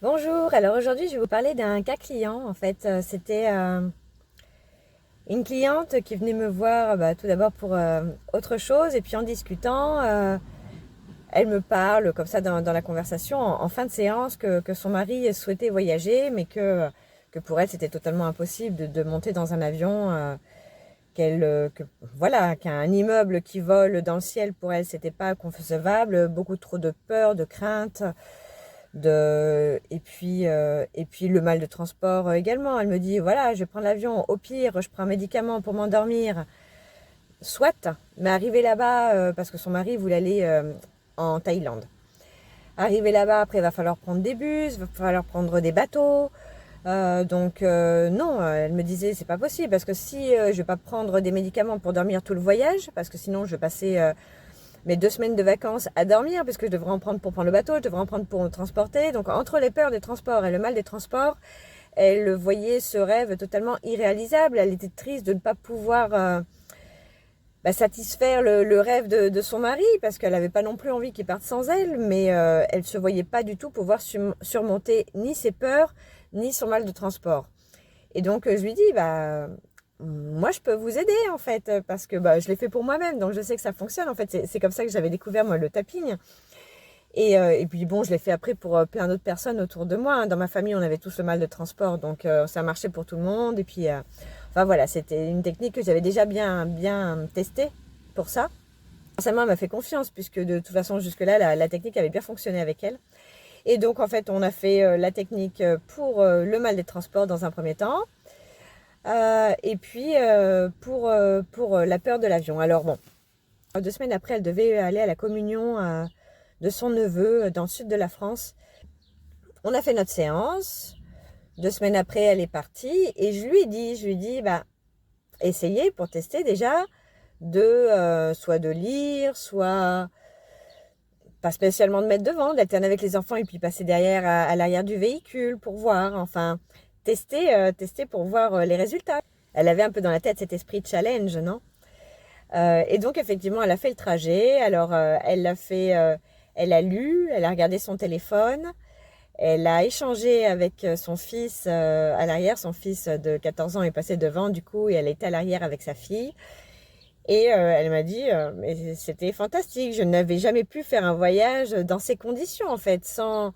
Bonjour, alors aujourd'hui je vais vous parler d'un cas client. En fait, c'était une cliente qui venait me voir tout d'abord pour autre chose et puis en discutant, elle me parle comme ça dans la conversation en fin de séance que son mari souhaitait voyager mais que pour elle c'était totalement impossible de monter dans un avion, qu'un immeuble qui vole dans le ciel pour elle c'était pas concevable, beaucoup trop de peur, de crainte. Et puis le mal de transport également. Elle me dit, voilà, je vais prendre l'avion, au pire, je prends un médicament pour m'endormir, soit, mais arrivé là-bas, parce que son mari voulait aller en Thaïlande. Arrivé là-bas, après, il va falloir prendre des bus, il va falloir prendre des bateaux. Non, elle me disait, c'est pas possible, parce que si je vais pas prendre des médicaments pour dormir tout le voyage, parce que sinon je vais passer mes 2 semaines de vacances à dormir, parce que je devrais en prendre pour prendre le bateau, je devrais en prendre pour me transporter. Donc entre les peurs des transports et le mal des transports, elle voyait ce rêve totalement irréalisable. Elle était triste de ne pas pouvoir satisfaire le rêve de son mari, parce qu'elle n'avait pas non plus envie qu'il parte sans elle, mais elle ne se voyait pas du tout pouvoir surmonter ni ses peurs, ni son mal de transport. Et donc je lui dis, moi je peux vous aider en fait, parce que je l'ai fait pour moi-même, donc je sais que ça fonctionne. En fait, c'est comme ça que j'avais découvert moi le tapping. Et puis bon, je l'ai fait après pour plein d'autres personnes autour de moi. Dans ma famille, on avait tous le mal de transport, donc ça marchait pour tout le monde. Et puis, enfin voilà, c'était une technique que j'avais déjà bien testée pour ça. Forcément, elle m'a fait confiance, puisque de toute façon, jusque-là, la technique avait bien fonctionné avec elle. Et donc, en fait, on a fait la technique pour le mal des transports dans un premier temps. Et puis pour la peur de l'avion. Alors bon, 2 semaines après, elle devait aller à la communion de son neveu dans le sud de la France. On a fait notre séance. 2 semaines après, elle est partie et je lui ai dit, essayez pour tester déjà soit de lire, soit pas spécialement de mettre devant, d'alterner avec les enfants et puis passer derrière à l'arrière du véhicule pour voir, enfin tester pour voir les résultats. Elle avait un peu dans la tête cet esprit de challenge, non? Et donc effectivement, elle a fait le trajet. Alors elle a lu, elle a regardé son téléphone, elle a échangé avec son fils à l'arrière. Son fils de 14 ans est passé devant du coup et elle était à l'arrière avec sa fille. Et elle m'a dit, mais c'était fantastique, je n'avais jamais pu faire un voyage dans ces conditions en fait, sans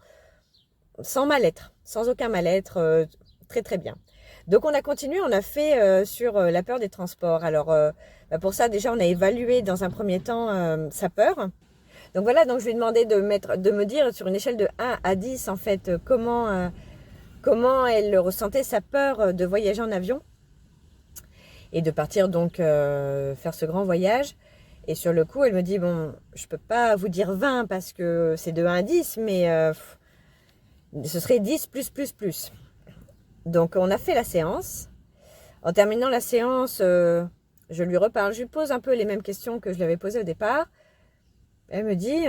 mal-être, sans aucun mal-être, très très bien. Donc on a continué, on a fait sur la peur des transports. Alors pour ça déjà on a évalué dans un premier temps sa peur. Donc voilà, donc je lui ai demandé de me dire sur une échelle de 1 à 10 en fait comment elle ressentait sa peur de voyager en avion et de partir donc faire ce grand voyage. Et sur le coup elle me dit, bon, je peux pas vous dire 20 parce que c'est de 1 à 10, mais ce serait 10 plus. Donc on a fait la séance. En terminant la séance, je lui reparle, je lui pose un peu les mêmes questions que je lui avais posées au départ. Elle me dit,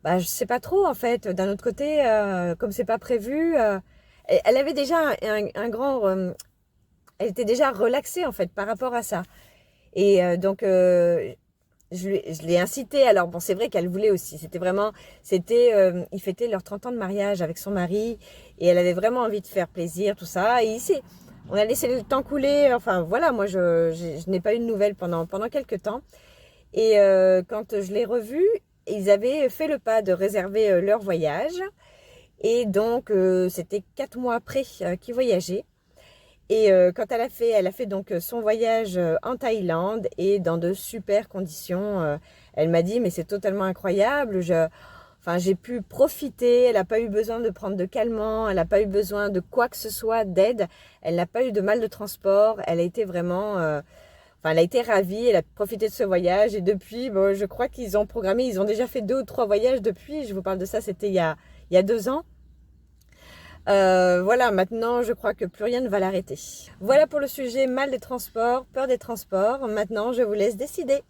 je sais pas trop en fait. D'un autre côté, comme c'est pas prévu, elle avait déjà un grand, elle était déjà relaxée en fait par rapport à ça. Et donc je l'ai incitée. Alors bon, c'est vrai qu'elle voulait aussi. Ils fêtaient leurs 30 ans de mariage avec son mari et elle avait vraiment envie de faire plaisir, tout ça. Et ici, on a laissé le temps couler. Enfin voilà, moi je n'ai pas eu de nouvelles pendant quelques temps. Et quand je l'ai revu, ils avaient fait le pas de réserver leur voyage. Et donc c'était 4 mois après qu'ils voyageaient. Et quand elle a fait donc son voyage en Thaïlande et dans de super conditions. Elle m'a dit, mais c'est totalement incroyable. J'ai pu profiter. Elle n'a pas eu besoin de prendre de calmants. Elle n'a pas eu besoin de quoi que ce soit d'aide. Elle n'a pas eu de mal de transport. Elle a été vraiment, elle a été ravie. Elle a profité de ce voyage. Et depuis, bon, je crois qu'ils ont programmé. Ils ont déjà fait 2 ou 3 voyages depuis. Je vous parle de ça, c'était il y a 2 ans. Voilà, maintenant je crois que plus rien ne va l'arrêter. Voilà pour le sujet mal des transports, peur des transports. Maintenant je vous laisse décider.